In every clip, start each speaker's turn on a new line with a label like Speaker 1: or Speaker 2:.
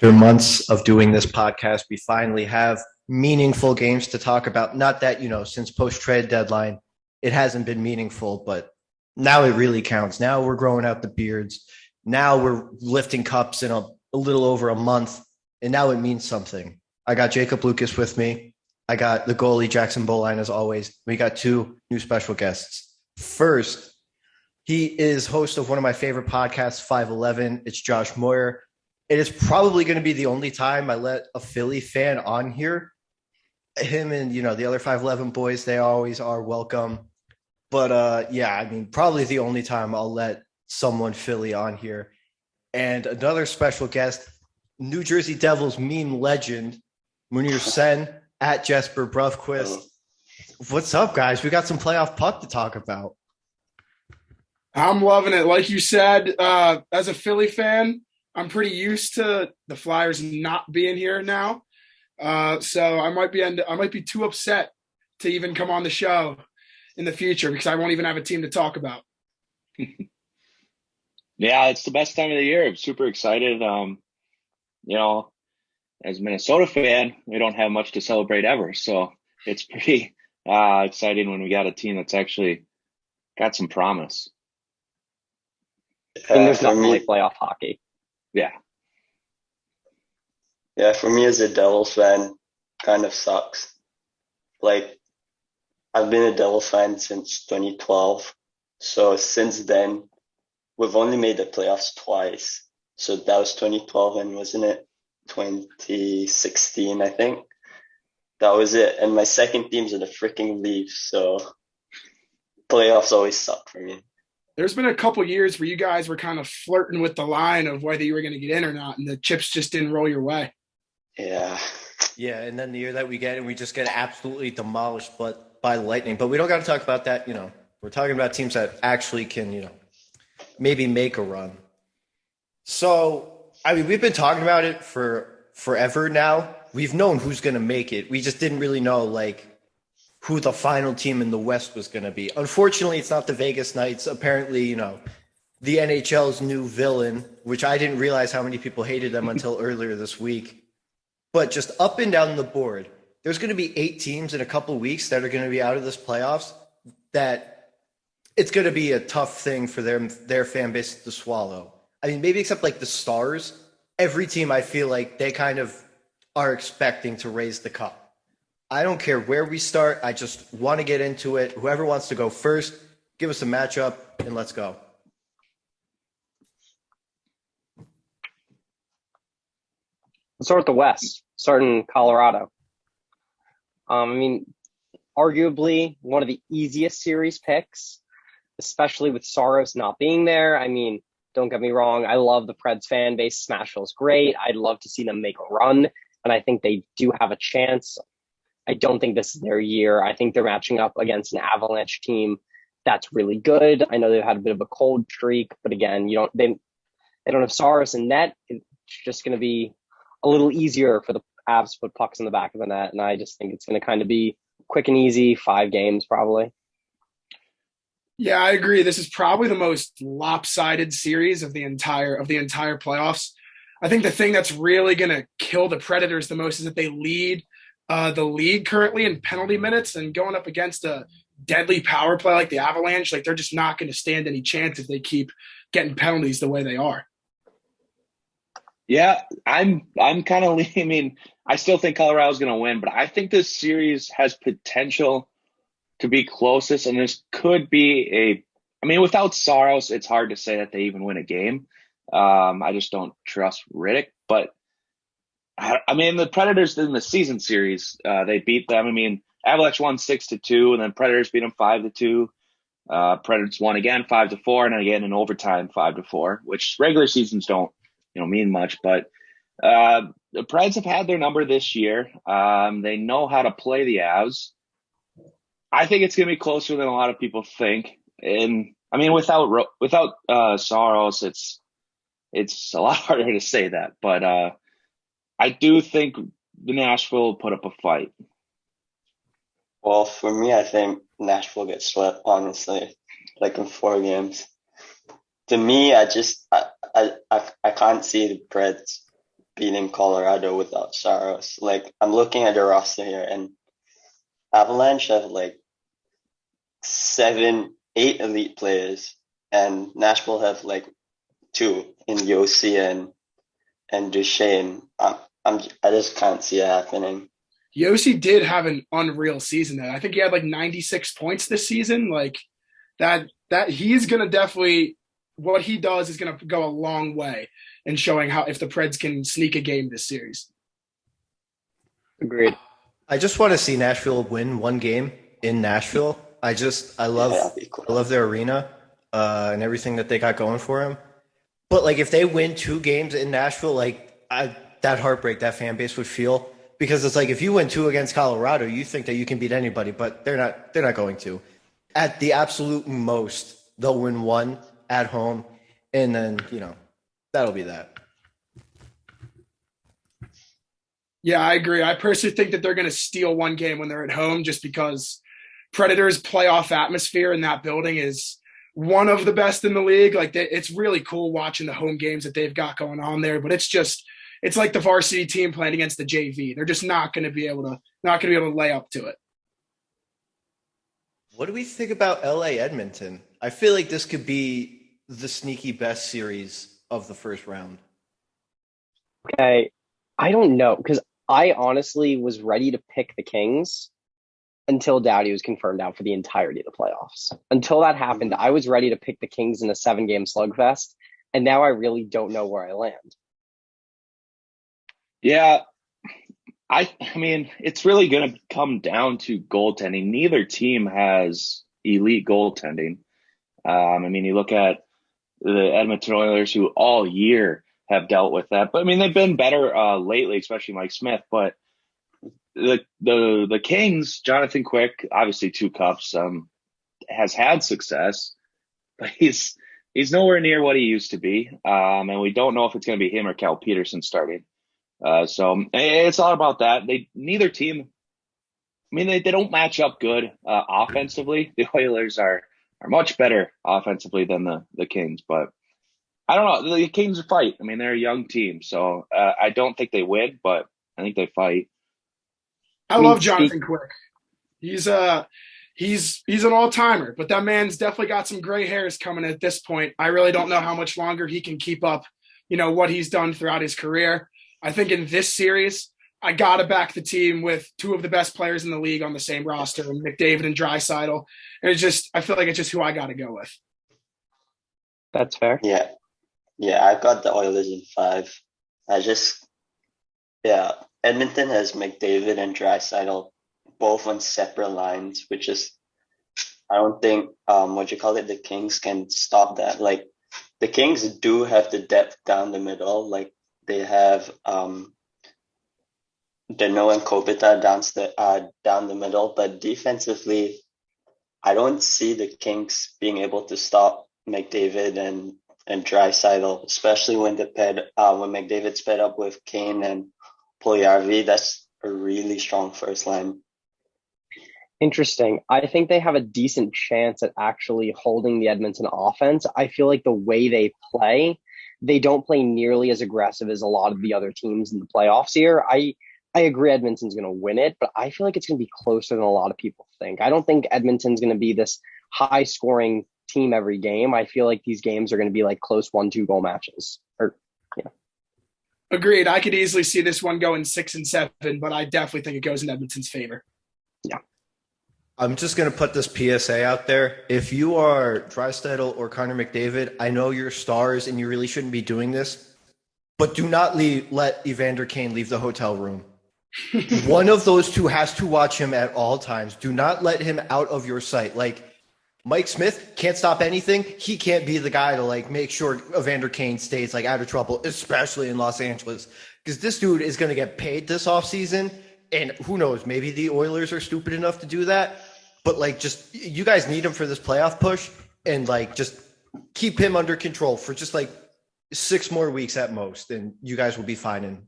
Speaker 1: After months of doing this podcast, we finally have meaningful games to talk about. Not that, since post trade deadline, it hasn't been meaningful, but now it really counts. Now we're growing out the beards. Now we're lifting cups in a little over a month, and now it means something. I got Jakob Lucas with me. I got the goalie, Jackson Boline, as always. We got two new special guests. First, he is host of one of my favorite podcasts, 511. It's Josh Munir. It is probably going to be the only time I let a Philly fan on here. Him and, the other 511 boys, they always are welcome. But, probably the only time I'll let someone Philly on here. And another special guest, New Jersey Devils meme legend, Munir Sen at Jesper Brufquist. What's up, guys? We got some playoff puck to talk about.
Speaker 2: I'm loving it. Like you said, as a Philly fan, I'm pretty used to the Flyers not being here now. So I might be too upset to even come on the show in the future because I won't even have a team to talk about.
Speaker 3: Yeah, it's the best time of the year. I'm super excited. As a Minnesota fan, we don't have much to celebrate ever. So it's pretty exciting when we got a team that's actually got some promise.
Speaker 4: And there's nothing like playoff hockey.
Speaker 3: Yeah.
Speaker 4: Yeah, for me as a Devils fan, kind of sucks. Like, I've been a Devils fan since 2012. So since then, we've only made the playoffs twice. So that was 2012 and wasn't it 2016, I think? That was it. And my second teams are the freaking Leafs. So playoffs always suck for me.
Speaker 2: There's been a couple years where you guys were kind of flirting with the line of whether you were going to get in or not, and the chips just didn't roll your way.
Speaker 4: Yeah.
Speaker 1: Yeah, and then the year that we just get absolutely demolished by Lightning. But we don't got to talk about that. We're talking about teams that actually can, maybe make a run. So, we've been talking about it for forever now. We've known who's going to make it. We just didn't really know, who the final team in the West was going to be. Unfortunately, it's not the Vegas Knights. Apparently, the NHL's new villain, which I didn't realize how many people hated them until earlier this week. But just up and down the board, there's going to be 8 teams in a couple of weeks that are going to be out of this playoffs that it's going to be a tough thing for their fan base to swallow. Maybe except the Stars. Every team, I feel like they kind of are expecting to raise the cup. I don't care where we start. I just want to get into it. Whoever wants to go first, give us a matchup, and let's go.
Speaker 4: Let's start with the West, starting in Colorado. Arguably one of the easiest series picks, especially with Saros not being there. Don't get me wrong. I love the Preds fan base. Smashville's great. I'd love to see them make a run, and I think they do have a chance. I don't think this is their year. I think they're matching up against an Avalanche team that's really good. I know they've had a bit of a cold streak, but again, they don't have Saros in net. It's just going to be a little easier for the Avs to put pucks in the back of the net, and I just think it's going to kind of be quick and easy, 5 games probably.
Speaker 2: Yeah, I agree. This is probably the most lopsided series of the entire playoffs. I think the thing that's really going to kill the Predators the most is that they lead the league currently in penalty minutes, and going up against a deadly power play like the Avalanche, they're just not going to stand any chance if they keep getting penalties the way they are.
Speaker 3: Yeah, I'm kind of leaning. I still think Colorado's going to win, but I think this series has potential to be closest, and this could be without Saros, it's hard to say that they even win a game. I just don't trust Riddick, but the Predators in the season series, they beat them. Avalanche won 6-2, and then Predators beat them 5-2. Predators won again 5-4, and again in overtime 5-4, which regular seasons don't, mean much. But the Preds have had their number this year. They know how to play the Avs. I think it's going to be closer than a lot of people think. And without Saros, it's a lot harder to say that, but I do think the Nashville will put up a fight.
Speaker 4: Well, for me, I think Nashville gets swept, honestly, in 4 games. To me, I can't see the Preds
Speaker 5: beating Colorado without Saros. Like, I'm looking at the roster here, and Avalanche have like 8 elite players, and Nashville have like 2 in Yossi and Duchesne. I just can't see it happening.
Speaker 2: Yossi did have an unreal season though. I think he had like 96 points this season. Like that he's gonna definitely, what he does is gonna go a long way in showing how if the Preds can sneak a game this series.
Speaker 4: Agreed.
Speaker 1: I just want to see Nashville win one game in Nashville. I love
Speaker 5: that'd be cool.
Speaker 1: I love their arena and everything that they got going for them. But like if they win 2 games in Nashville, like that heartbreak that fan base would feel, because it's like if you win 2 against Colorado, you think that you can beat anybody, but they're not going to. At the absolute most, they'll win 1 at home, and then that'll be that.
Speaker 2: Yeah, I agree. I personally think that they're going to steal 1 game when they're at home, just because Predators' playoff atmosphere in that building is one of the best in the league. Like it's really cool watching the home games that they've got going on there, but it's like the varsity team playing against the JV. They're just not going to be able to lay up to it.
Speaker 1: What do we think about LA Edmonton? I feel like this could be the sneaky best series of the first round.
Speaker 4: Okay. I don't know, because I honestly was ready to pick the Kings until Doughty was confirmed out for the entirety of the playoffs. Until that happened, I was ready to pick the Kings in a 7-game slugfest, and now I really don't know where I land.
Speaker 3: Yeah, I mean, it's really going to come down to goaltending. Neither team has elite goaltending. I mean, you look at the Edmonton Oilers, who all year have dealt with that. But I mean, they've been better lately, especially Mike Smith. But the Kings, Jonathan Quick, obviously 2 cups, has had success, but he's nowhere near what he used to be. And we don't know if it's going to be him or Cal Peterson starting. So it's all about that. Neither team, I mean, they don't match up good offensively. The Oilers are much better offensively than the Kings, but I don't know. The Kings fight. I mean, they're a young team, so I don't think they win, but I think they fight.
Speaker 2: I love Jonathan Quick. He's an all-timer, but that man's definitely got some gray hairs coming at this point. I really don't know how much longer he can keep up, what he's done throughout his career. I think in this series, I got to back the team with 2 of the best players in the league on the same roster, McDavid and Draisaitl. And I feel like it's just who I got to go with.
Speaker 4: That's fair.
Speaker 5: Yeah, I've got the Oilers in 5. Edmonton has McDavid and Draisaitl both on separate lines, which is, I don't think the Kings can stop that. Like the Kings do have the depth down the middle. Like they have Dano and Kopitar down the middle, but defensively, I don't see the Kings being able to stop McDavid and Draisaitl, especially when McDavid's paired up with Kane and Puljujarvi. That's a really strong first line.
Speaker 4: Interesting. I think they have a decent chance at actually holding the Edmonton offense. I feel like the way they play, they don't play nearly as aggressive as a lot of the other teams in the playoffs here. I agree Edmonton's going to win it, but I feel like it's going to be closer than a lot of people think. I don't think Edmonton's going to be this high-scoring team every game. I feel like these games are going to be like close 1-2 goal matches.
Speaker 2: Agreed. I could easily see this one going 6 and 7, but I definitely think it goes in Edmonton's favor.
Speaker 4: Yeah.
Speaker 1: I'm just going to put this PSA out there. If you are Draisaitl or Connor McDavid, I know you're stars and you really shouldn't be doing this, but do not let Evander Kane leave the hotel room. One of those 2 has to watch him at all times. Do not let him out of your sight. Like Mike Smith can't stop anything. He can't be the guy to make sure Evander Kane stays out of trouble, especially in Los Angeles, because this dude is going to get paid this offseason. And who knows, maybe the Oilers are stupid enough to do that. But you guys need him for this playoff push, and just keep him under control for just 6 more weeks at most, and you guys will be fine. And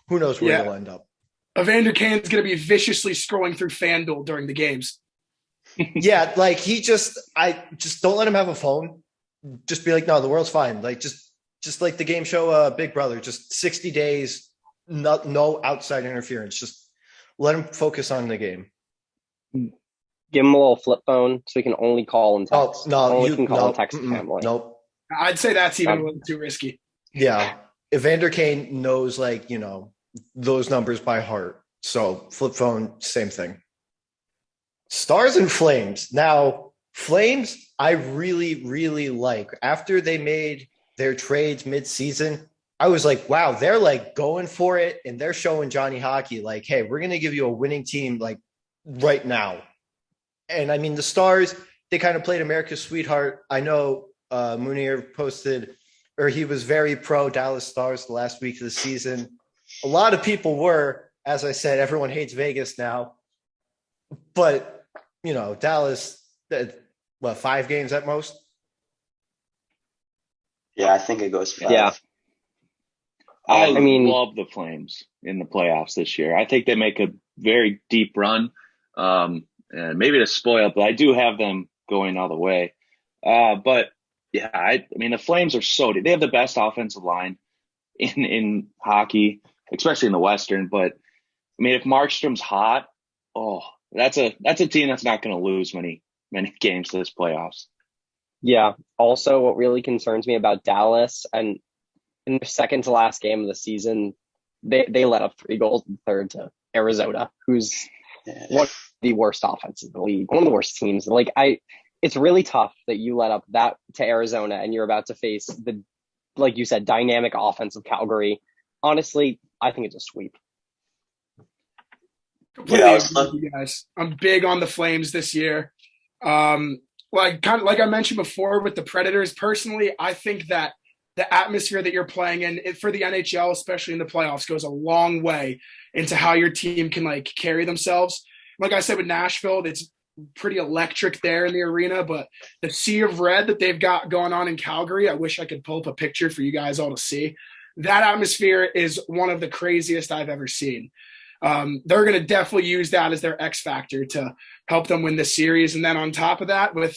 Speaker 1: who knows where you'll end up.
Speaker 2: Evander Kane's going to be viciously scrolling through FanDuel during the games.
Speaker 1: Yeah, I just don't let him have a phone. Just be like, no, the world's fine. Just just like the game show Big Brother, just 60 days, no outside interference. Just let him focus on the game.
Speaker 4: Give him a little flip phone so he can only call and
Speaker 1: Oh,
Speaker 4: text.
Speaker 1: no,
Speaker 4: only
Speaker 1: you
Speaker 4: can call
Speaker 1: no,
Speaker 4: and text family.
Speaker 1: nope.
Speaker 2: I'd say that's even a little too risky.
Speaker 1: Yeah. Evander Kane knows, like, those numbers by heart. So flip phone, same thing. Stars and Flames. Now, Flames, I really, really like. After they made their trades mid-season, I was like, wow, they're like going for it, and they're showing Johnny Hockey, like, hey, we're going to give you a winning team, like, right now. And I mean, the Stars, they kind of played America's sweetheart. I know Munir posted, or he was very pro Dallas Stars the last week of the season. A lot of people were, as I said, everyone hates Vegas now. But, Dallas, 5 games at most?
Speaker 5: Yeah, I think it goes 5.
Speaker 4: Yeah.
Speaker 3: I
Speaker 4: mean-
Speaker 3: love the Flames in the playoffs this year. I think they make a very deep run. And maybe to spoil, but I do have them going all the way. But yeah, I mean, the Flames are so deep. They have the best offensive line in hockey, especially in the Western. But I mean, if Markstrom's hot, that's a team that's not going to lose many games this playoffs.
Speaker 4: Yeah. Also, what really concerns me about Dallas, and in their second to last game of the season, they let up 3 goals in the third to Arizona, who's one of the worst offenses in the league, one of the worst teams. It's really tough that you let up that to Arizona, and you're about to face the, like you said, dynamic offense of Calgary. Honestly, I think it's a sweep.
Speaker 2: Completely
Speaker 5: Yeah,
Speaker 2: agree with you guys. I'm big on the Flames this year. Like I mentioned before with the Predators, personally, I think that the atmosphere that you're playing in for the NHL, especially in the playoffs, goes a long way into how your team can carry themselves. Like I said with Nashville, it's pretty electric there in the arena, but the sea of red that they've got going on in Calgary, I wish I could pull up a picture for you guys all to see. That atmosphere is one of the craziest I've ever seen. They're going to definitely use that as their X factor to help them win the series. And then on top of that, with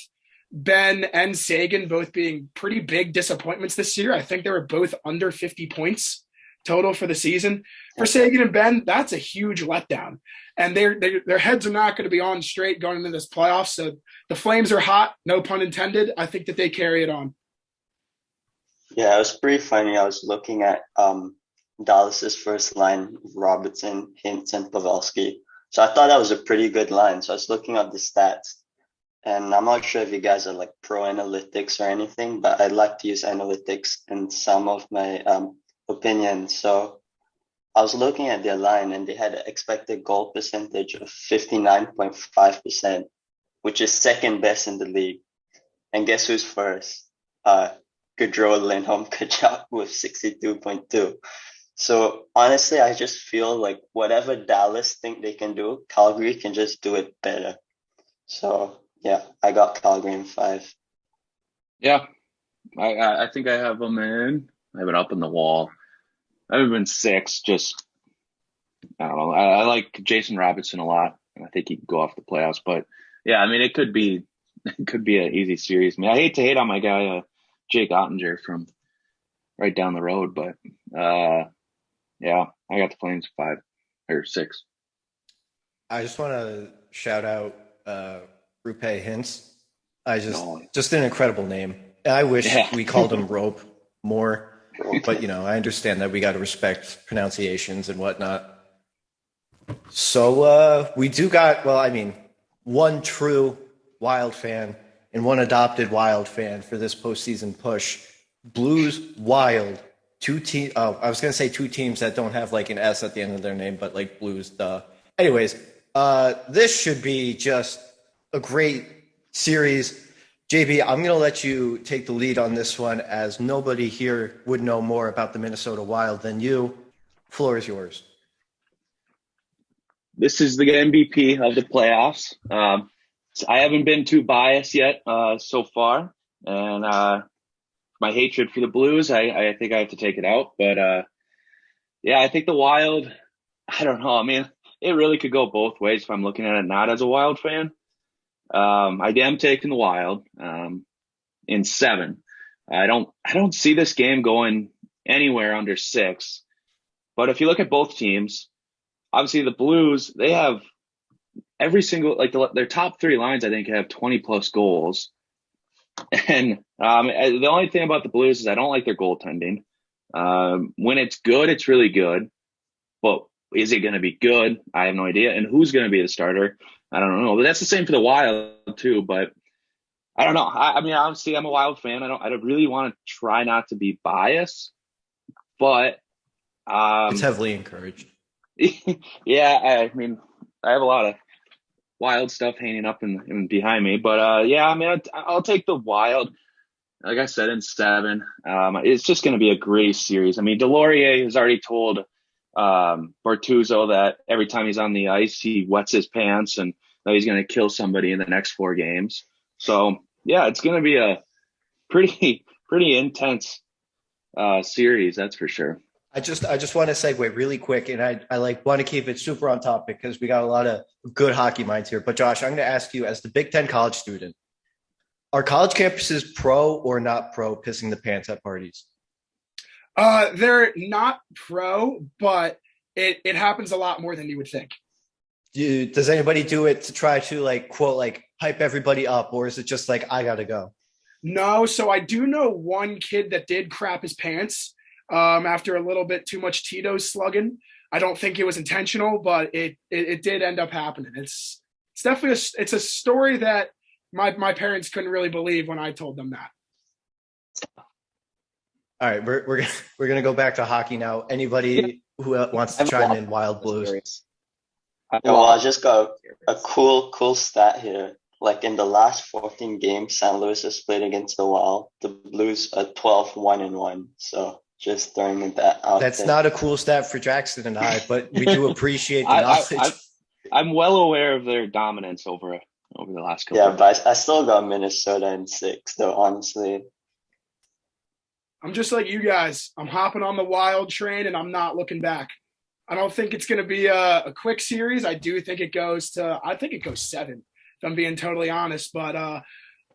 Speaker 2: Ben and Sagan both being pretty big disappointments this year, I think they were both under 50 points total for the season. For Sagan and Ben, that's a huge letdown. And their heads are not going to be on straight going into this playoff. So the Flames are hot, no pun intended. I think that they carry it on.
Speaker 5: Yeah, it was pretty funny. I was looking at Dallas's first line, Robertson, Hintz, and Pavelski. So I thought that was a pretty good line. So I was looking at the stats. And I'm not sure if you guys are pro analytics or anything, but I'd like to use analytics in some of my opinions. So I was looking at their line, and they had an expected goal percentage of 59.5%, which is second best in the league. And guess who's first? Gaudreau, Lindholm, Kachuk with 62.2. So honestly, I just feel like whatever Dallas think they can do, Calgary can just do it better. So yeah, I got Calgary in 5.
Speaker 3: Yeah, I think I have them in. I have it up on the wall. I have them in 6. Just, I don't know. I like Jason Robertson a lot. I think he can go off the playoffs. But yeah, I mean, it could be an easy series. I mean, I hate to hate on my guy Jake Ottinger from right down the road, but yeah, I got the Flames 5 or 6.
Speaker 1: I just want to shout out Rupe Hintz. Just an incredible name. I wish we called him Rope more, but I understand that we got to respect pronunciations and whatnot. So we do got, one true Wild fan and one adopted Wild fan for this postseason push. Blues, Wild, 2 teams. Oh, I was going to say 2 teams that don't have an S at the end of their name, but Blues, duh. Anyways, this should be just a great series. JB, I'm going to let you take the lead on this one, as nobody here would know more about the Minnesota Wild than you. Floor is yours.
Speaker 3: This is the MVP of the playoffs. I haven't been too biased yet so far, and my hatred for the Blues, I think I have to take it out. But yeah, I think the Wild, I don't know. I mean, it really could go both ways if I'm looking at it not as a Wild fan. I am taking the Wild in 7. I don't see this game going anywhere under 6. But if you look at both teams, obviously the Blues, they have every single their top 3 lines I think have 20 plus goals. And the only thing about the Blues is I don't like their goaltending. When it's good, it's really good. But is it going to be good? I have no idea. And who's going to be the starter? I don't know. But that's the same for the Wild too. But I don't know. I mean, obviously, I'm a Wild fan. I don't really want to try not to be biased, but
Speaker 1: It's heavily encouraged.
Speaker 3: yeah. I mean, I have a lot of Wild stuff hanging up and behind me, but yeah. I mean, I'll take the Wild. Like I said, in 7. It's just going to be a great series. I mean, Delorier has already told Bortuzzo that every time he's on the ice, he wets his pants and that he's going to kill somebody in the next 4 games. So yeah, it's going to be a pretty intense series, that's for sure.
Speaker 1: I just want to segue really quick, and I like want to keep it super on topic because we got a lot of good hockey minds here. But Josh, I'm going to ask you, as the Big Ten college student, are college campuses pro or not pro pissing the pants at parties?
Speaker 2: They're not pro, but it happens a lot more than you would think.
Speaker 1: Does anybody do it to try to like quote like hype everybody up, or is it just like I gotta go?
Speaker 2: No, so I do know one kid that did crap his pants after a little bit too much Tito's slugging. I don't think it was intentional, but it did end up happening. It's definitely it's a story that my parents couldn't really believe when I told them that.
Speaker 1: All right, we're gonna go back to hockey now. Anybody who wants to chime in? Wild Blues.
Speaker 5: Well, I just got a cool stat here. Like in the last 14 games St. Louis has played against the Wild, the Blues are 12-1-1. So just throwing that out.
Speaker 1: That's
Speaker 5: there.
Speaker 1: not a cool stat for Jackson and I, but we do appreciate the knowledge.
Speaker 3: I'm well aware of their dominance over the last couple.
Speaker 5: Yeah, but I still got Minnesota in 6, though, honestly.
Speaker 2: I'm just like you guys. I'm hopping on the Wild train, and I'm not looking back. I don't think it's going to be a quick series. I do think it goes 7, if I'm being totally honest. But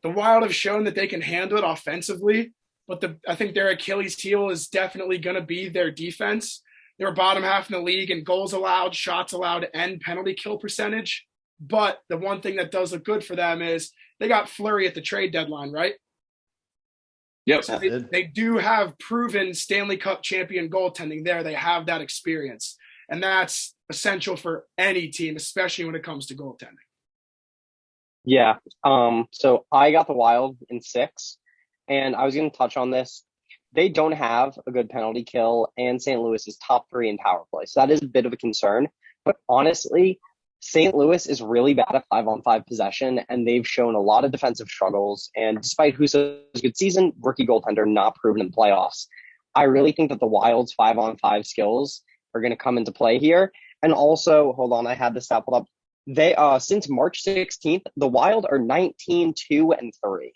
Speaker 2: the Wild have shown that they can handle it offensively. But I think their Achilles heel is definitely going to be their defense. They're bottom half in the league in goals allowed, shots allowed, and penalty kill percentage. But the one thing that does look good for them is they got Fleury at the trade deadline, right?
Speaker 3: Yep.
Speaker 2: So they do have proven Stanley Cup champion goaltending there. They have that experience. And that's essential for any team, especially when it comes to goaltending.
Speaker 4: Yeah. So I got the Wild in 6, and I was going to touch on this. They don't have a good penalty kill, and St. Louis is top 3 in power play. So that is a bit of a concern. But honestly, St. Louis is really bad at 5-on-5 possession, and they've shown a lot of defensive struggles. And despite Husso's good season, rookie goaltender not proven in the playoffs. I really think that the Wild's 5-on-5 skills are going to come into play here. And also, hold on, I had this stat pulled up. They since March 16th, the Wild are 19-2-3.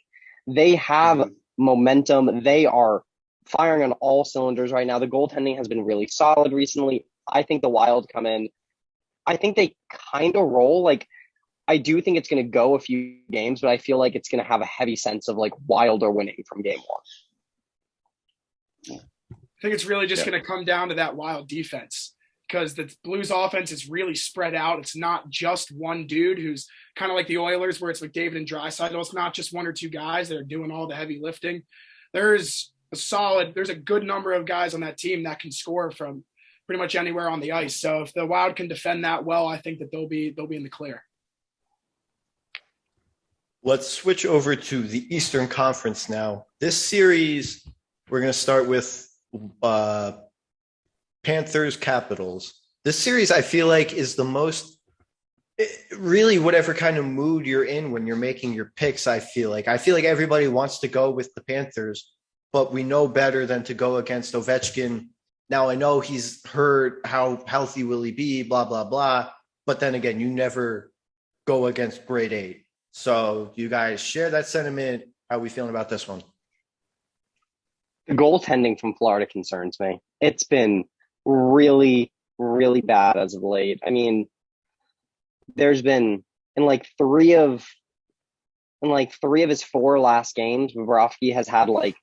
Speaker 4: They have momentum. They are firing on all cylinders right now. The goaltending has been really solid recently. I think the Wild come in. I think they kind of roll. Like, I do think it's going to go a few games, but I feel like it's going to have a heavy sense of like Wild are winning from game 1.
Speaker 2: I think it's really just going to come down to that Wild defense, because the Blues offense is really spread out. It's not just one dude who's kind of like the Oilers where it's like David and Draisaitl. It's not just 1 or 2 guys that are doing all the heavy lifting. There's a good number of guys on that team that can score from pretty much anywhere on the ice. So if the Wild can defend that well, I think that they'll be in the clear.
Speaker 1: Let's switch over to the Eastern Conference now. This series, we're going to start with Panthers Capitals. This series, I feel like, is the most really whatever kind of mood you're in when you're making your picks. I feel like everybody wants to go with the Panthers, but we know better than to go against Ovechkin. Now, I know he's hurt. How healthy will he be? Blah, blah, blah. But then again, you never go against grade 8. So you guys share that sentiment. How are we feeling about this one?
Speaker 4: The goaltending from Florida concerns me. It's been really, really bad as of late. I mean, there's been in like three of his 4 last games, Bobrovsky has had like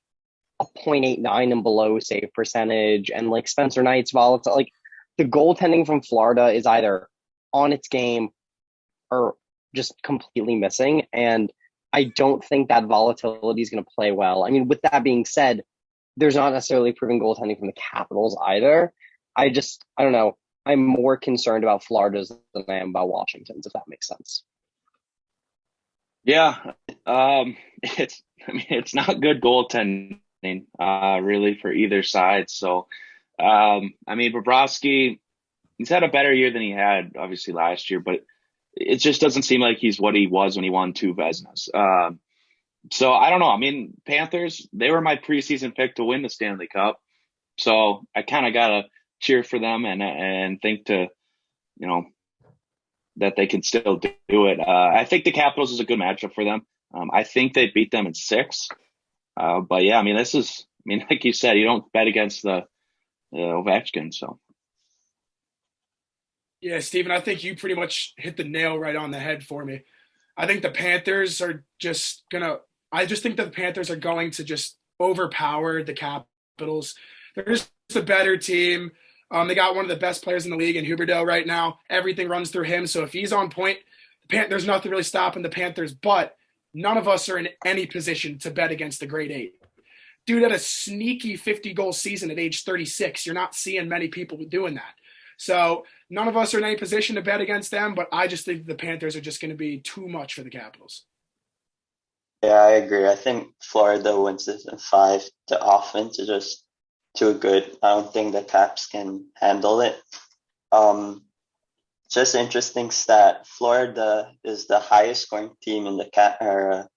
Speaker 4: a .89 and below save percentage, and like Spencer Knight's volatile. Like the goaltending from Florida is either on its game or just completely missing. And I don't think that volatility is going to play well. I mean, with that being said, there's not necessarily proven goaltending from the Capitals either. I don't know. I'm more concerned about Florida's than I am about Washington's, if that makes sense.
Speaker 3: Yeah, it's not good goaltending, really for either side. So, Bobrovsky, he's had a better year than he had obviously last year, but it just doesn't seem like he's what he was when he won 2 Vezinas. So I don't know. I mean, Panthers, they were my preseason pick to win the Stanley Cup. So I kind of got to cheer for them and think that they can still do it. I think the Capitals is a good matchup for them. I think they beat them in 6. But yeah, like you said, you don't bet against the Ovechkin. So.
Speaker 2: Yeah, Steven, I think you pretty much hit the nail right on the head for me. I think the Panthers are just think that the Panthers are going to just overpower the Capitals. They're just a better team. They got one of the best players in the league in Huberdeau right now. Everything runs through him. So if he's on point, there's nothing really stopping the Panthers. But none of us are in any position to bet against the Great 8. Dude had a sneaky 50-goal season at age 36. You're not seeing many people doing that. So none of us are in any position to bet against them, but I just think the Panthers are just going to be too much for the Capitals.
Speaker 5: Yeah, I agree. I think Florida wins this in 5. The offense is just too good. I don't think the Caps can handle it. Just interesting stat. Florida is the highest scoring team in the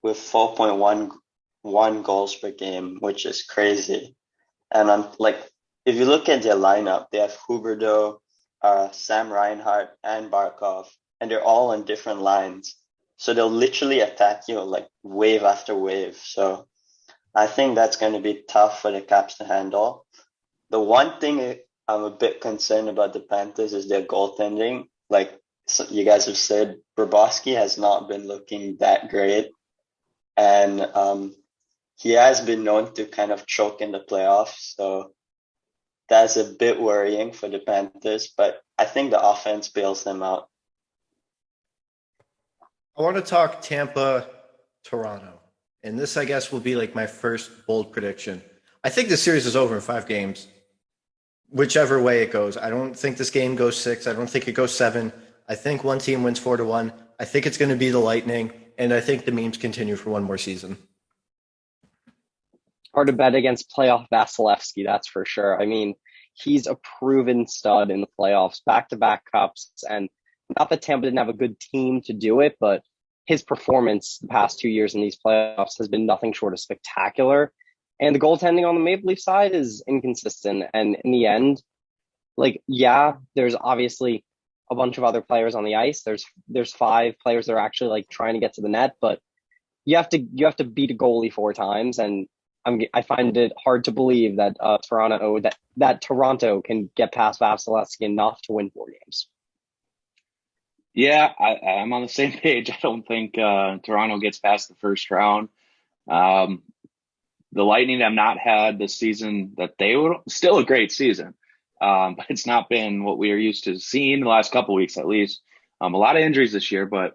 Speaker 5: with 4.11 goals per game, which is crazy. And if you look at their lineup, they have Huberdeau, Sam Reinhart, and Barkov, and they're all on different lines. So they'll literally attack you like wave after wave. So I think that's going to be tough for the Caps to handle. The one thing I'm a bit concerned about the Panthers is their goaltending. Like you guys have said, Bobrovsky has not been looking that great. And he has been known to kind of choke in the playoffs. So that's a bit worrying for the Panthers, but I think the offense bails them out.
Speaker 1: I want to talk Tampa, Toronto. And this, I guess, will be like my first bold prediction. I think the series is over in 5 games, whichever way it goes. I don't think this game goes 6. I don't think it goes 7. I think one team wins 4-1. I think it's going to be the Lightning, and I think the memes continue for one more season.
Speaker 4: Hard to bet against playoff Vasilevsky, that's for sure. I mean, he's a proven stud in the playoffs, back-to-back cups, and not that Tampa didn't have a good team to do it, but his performance the past 2 years in these playoffs has been nothing short of spectacular. And the goaltending on the Maple Leaf side is inconsistent. And in the end, there's obviously a bunch of other players on the ice. There's 5 players that are actually like trying to get to the net, but you have to beat a goalie 4 times. And I find it hard to believe that Toronto can get past Vasilevsky enough to win 4 games.
Speaker 3: Yeah, I'm on the same page. I don't think Toronto gets past the first round. The Lightning have not had the season that they would, still a great season, but it's not been what we are used to seeing the last couple of weeks at least. A lot of injuries this year, but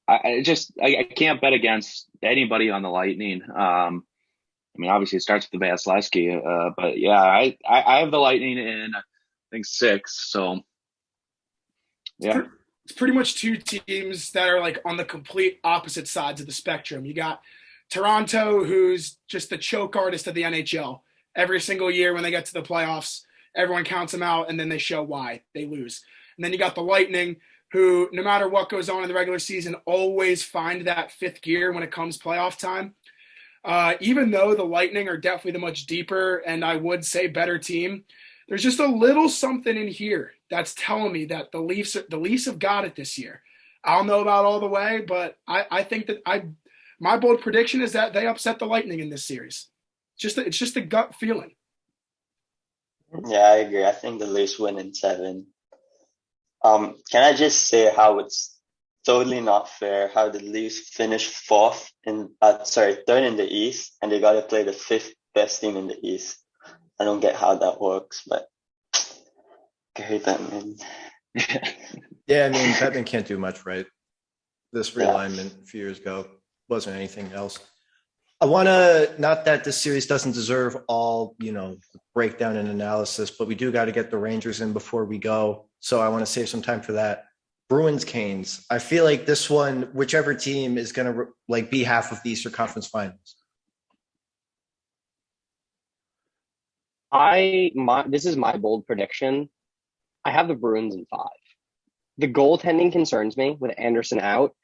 Speaker 3: I can't bet against anybody on the Lightning. Obviously it starts with the Vasilevsky, but yeah, I have the Lightning in I think 6. So yeah.
Speaker 2: It's pretty much 2 teams that are like on the complete opposite sides of the spectrum. You got Toronto, who's just the choke artist of the NHL. Every single year when they get to the playoffs, everyone counts them out, and then they show why they lose. And then you got the Lightning, who, no matter what goes on in the regular season, always find that 5th gear when it comes playoff time. Even though the Lightning are definitely the much deeper and I would say better team, there's just a little something in here that's telling me that the Leafs have got it this year. I don't know about all the way, but I think that my bold prediction is that they upset the Lightning in this series. It's just a gut feeling.
Speaker 5: Yeah, I agree. I think the Leafs win in 7. Can I just say how it's totally not fair how the Leafs finished third in the East, and they got to play the fifth best team in the East. I don't get how that works, but Gary Bettman.
Speaker 1: Yeah, I mean, Batman can't do much, right? This
Speaker 5: Yeah.
Speaker 1: realignment a few years ago wasn't anything else. I want to, not that this series doesn't deserve all, breakdown and analysis, but we do got to get the Rangers in before we go. So I want to save some time for that. Bruins, Canes. I feel like this one, whichever team is going to be half of the Eastern Conference Finals.
Speaker 4: This is my bold prediction. I have the Bruins in 5. The goaltending concerns me with Anderson out.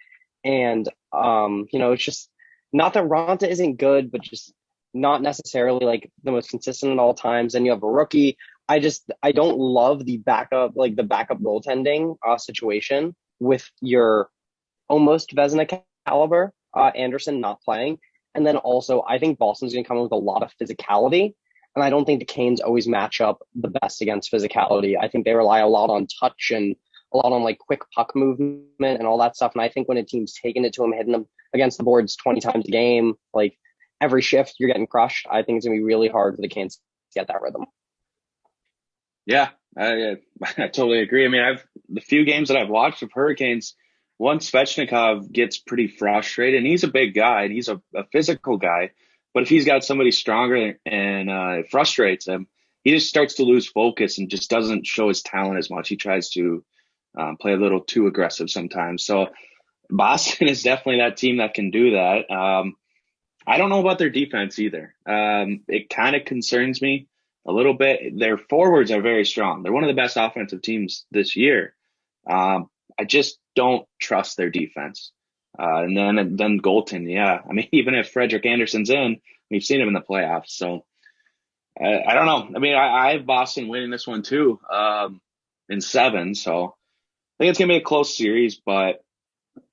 Speaker 4: And, it's just not that Ronta isn't good, but just not necessarily the most consistent at all times. And you have a rookie. I don't love the backup goaltending situation with your almost Vezina caliber, Anderson not playing. And then also, I think Boston's going to come in with a lot of physicality. And I don't think the Canes always match up the best against physicality. I think they rely a lot on touch and a lot on quick puck movement and all that stuff. And I think when a team's taking it to them, hitting them against the boards 20 times a game, every shift you're getting crushed, I think it's going to be really hard for the Canes to get that rhythm.
Speaker 3: Yeah, I totally agree. I mean, the few games that I've watched of Hurricanes, once Svechnikov gets pretty frustrated, and he's a big guy, and he's a physical guy, but if he's got somebody stronger and it frustrates him, he just starts to lose focus and just doesn't show his talent as much. He tries to play a little too aggressive sometimes. So Boston is definitely that team that can do that. I don't know about their defense either. It kind of concerns me a little bit. Their forwards are very strong. They're one of the best offensive teams this year. I just don't trust their defense. And then goaltending. Yeah. I mean, even if Frederik Andersen's in, we've seen him in the playoffs. So I don't know. I mean, I have Boston winning this one too, in 7. So I think it's going to be a close series, but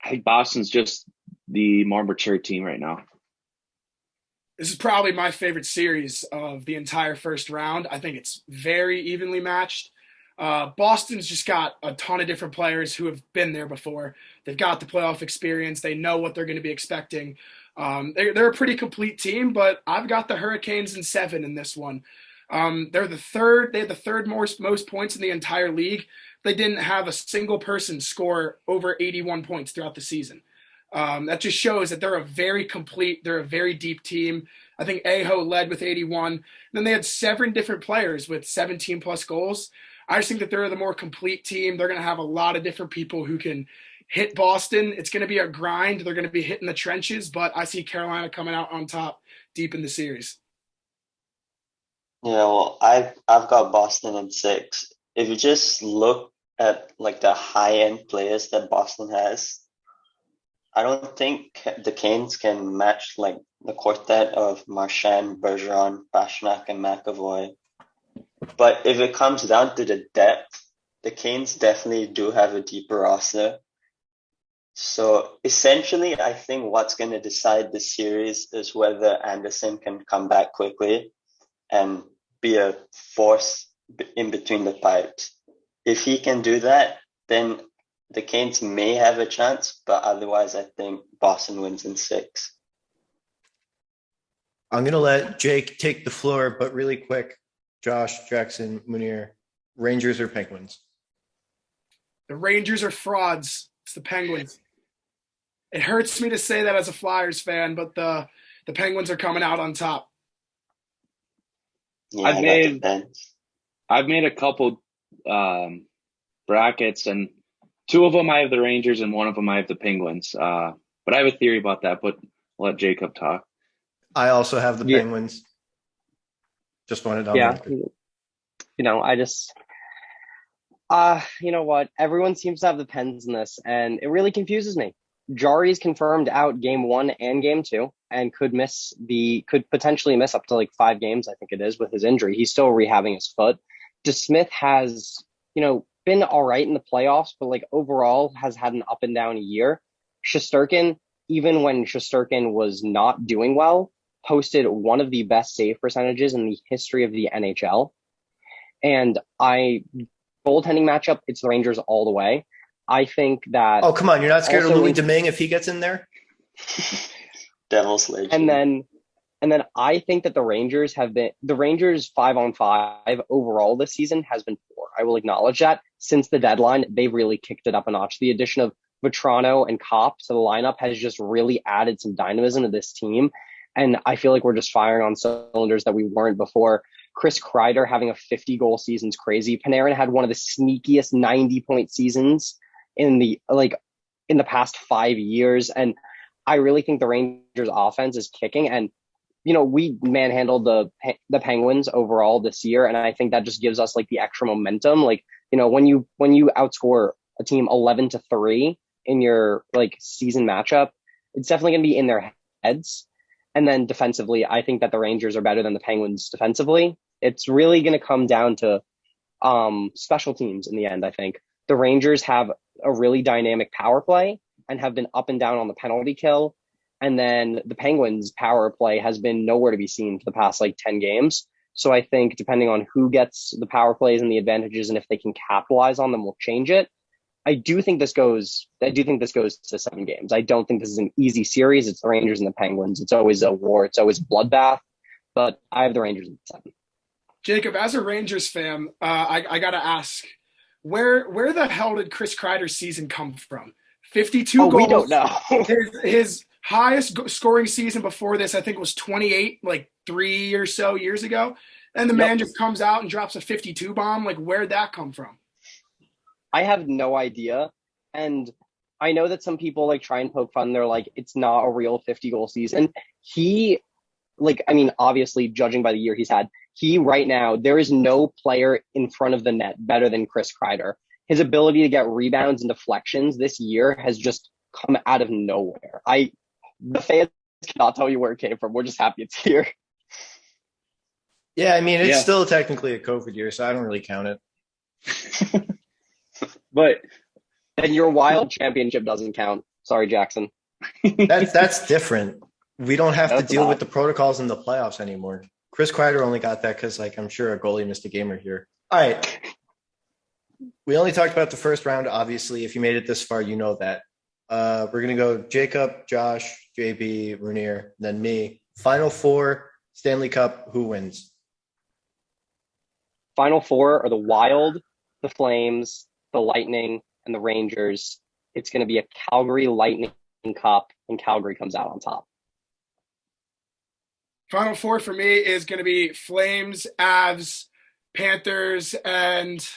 Speaker 3: I think Boston's just the more mature team right now.
Speaker 2: This is probably my favorite series of the entire first round. I think it's very evenly matched. Boston's just got a ton of different players who have been there before. They've got the playoff experience. They know what they're going to be expecting. They're a pretty complete team, but I've got the Hurricanes in 7 in this one. They're the third. They had the third most points in the entire league. They didn't have a single person score over 81 points throughout the season. That just shows that they're a very deep team. I think Aho led with 81. And then they had 7 different players with 17 plus goals. I just think that they're the more complete team. They're going to have a lot of different people who can hit Boston. It's going to be a grind. They're going to be hitting the trenches, but I see Carolina coming out on top deep in the series.
Speaker 5: Yeah, well, I've got Boston in 6. If you just look at the high end players that Boston has, I don't think the Canes can match the quartet of Marchand, Bergeron, Pastrnak, and McAvoy. But if it comes down to the depth, the Canes definitely do have a deeper roster. So essentially, I think what's going to decide the series is whether Anderson can come back quickly and be a force in between the pipes. If he can do that, then the Canes may have a chance, but otherwise I think Boston wins in 6.
Speaker 1: I'm going to let Jake take the floor, but really quick, Josh, Jackson, Munir, Rangers or Penguins?
Speaker 2: The Rangers are frauds. It's the Penguins. It hurts me to say that as a Flyers fan, but the Penguins are coming out on top.
Speaker 5: Yeah,
Speaker 3: I've made a couple brackets, and 2 of them I have the Rangers and 1 of them I have the Penguins. But I have a theory about that, but I'll let Jakob talk.
Speaker 1: I also have the Penguins. Just wanted to
Speaker 4: you know what? Everyone seems to have the Pens in this, and it really confuses me. Jari's confirmed out game 1 and game 2, and could potentially miss up to 5 games, I think it is, with his injury. He's still rehabbing his foot. DeSmith has, been all right in the playoffs, but overall has had an up and down year. Shesterkin, even when Shesterkin was not doing well, posted one of the best save percentages in the history of the NHL. And goaltending matchup, it's the Rangers all the way. I think that.
Speaker 1: Oh, come on. You're not scared of
Speaker 4: Also
Speaker 1: Louis
Speaker 4: in-
Speaker 1: Domingue if he gets in there?
Speaker 5: Devil's Legend.
Speaker 4: And then I think that the Rangers 5-on-5 overall this season has been poor. I will acknowledge that. Since the deadline, they've really kicked it up a notch. The addition of Vetrano and Kopp to the lineup has just really added some dynamism to this team. And I feel like we're just firing on cylinders that we weren't before. Chris Kreider having a 50-goal season is crazy. Panarin had one of the sneakiest 90-point seasons in the past 5 years. And I really think the Rangers offense is kicking. And we manhandled the Penguins overall this year, and I think that just gives us like the extra momentum. Like, when you outscore a team 11-3 in your like season matchup, it's definitely going to be in their heads. And then defensively, I think that the Rangers are better than the Penguins defensively. It's really going to come down to special teams in the end. I think the Rangers have a really dynamic power play and have been up and down on the penalty kill. And then the Penguins' power play has been nowhere to be seen for the past 10 games. So I think depending on who gets the power plays and the advantages and if they can capitalize on them, will change it. I do think this goes to 7 games. I don't think this is an easy series. It's the Rangers and the Penguins. It's always a war. It's always a bloodbath. But I have the Rangers at 7.
Speaker 2: Jacob, as a Rangers fan, I got to ask, where the hell did Chris Kreider's season come from? 52 goals.
Speaker 4: We don't know.
Speaker 2: his highest scoring season before this, I think, was 28, 3 or so years ago. And the man just comes out and drops a 52 bomb. Where'd that come from?
Speaker 4: I have no idea. And I know that some people try and poke fun. They're like, it's not a real 50-goal season. He, obviously judging by the year he's had, right now, there is no player in front of the net better than Chris Kreider. His ability to get rebounds and deflections this year has just come out of nowhere. The fans cannot tell you where it came from. We're just happy it's here.
Speaker 1: Yeah, it's still technically a COVID year, so I don't really count it.
Speaker 3: But
Speaker 4: and your Wild championship doesn't count. Sorry, Jackson.
Speaker 1: That's different. We don't have to deal with the protocols in the playoffs anymore. Chris Kreider only got that because, I'm sure a goalie missed a game or here. All right. We only talked about the first round, obviously. If you made it this far, you know that. We're going to go Jacob, Josh, JB, Munir, then me. Final 4, Stanley Cup, who wins?
Speaker 4: Final 4 are the Wild, the Flames, the Lightning, and the Rangers. It's going to be a Calgary Lightning Cup, and Calgary comes out on top.
Speaker 2: Final 4 for me is going to be Flames, Avs, Panthers, and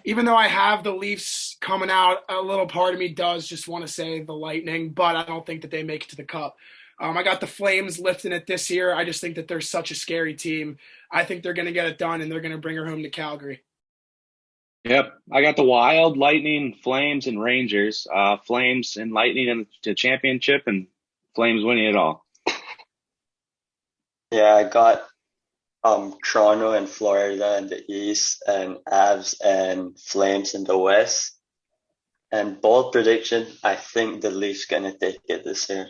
Speaker 2: even though I have the Leafs coming out, a little part of me does just want to say the Lightning, but I don't think that they make it to the Cup. I got the Flames lifting it this year. I just think that they're such a scary team. I think they're going to get it done, and they're going to bring her home to Calgary.
Speaker 3: Yep, I got the Wild, Lightning, Flames, and Rangers. Flames and Lightning in the championship, and Flames winning it all.
Speaker 5: Yeah, I got Toronto and Florida in the East, and Avs and Flames in the West. And bold prediction, I think the Leafs gonna take it this year.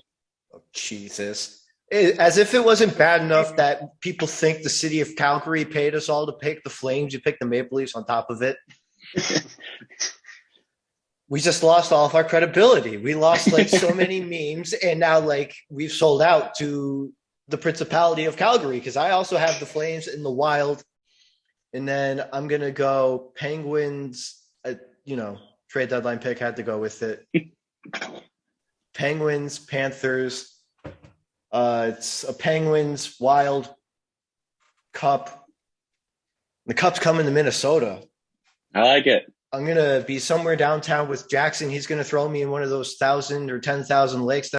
Speaker 1: Oh, Jesus. As if it wasn't bad enough that people think the city of Calgary paid us all to pick the Flames. You picked the Maple Leafs on top of it. We just lost all of our credibility. We lost so many memes, and now we've sold out to the Principality of Calgary, because I also have the Flames in the Wild. And then I'm going to go Penguins, trade deadline pick, had to go with it. Penguins, Panthers. It's a Penguins Wild Cup. The Cup's coming to Minnesota.
Speaker 3: I like it.
Speaker 1: I'm going to be somewhere downtown with Jackson. He's going to throw me in one of those 1,000 or 10,000 lakes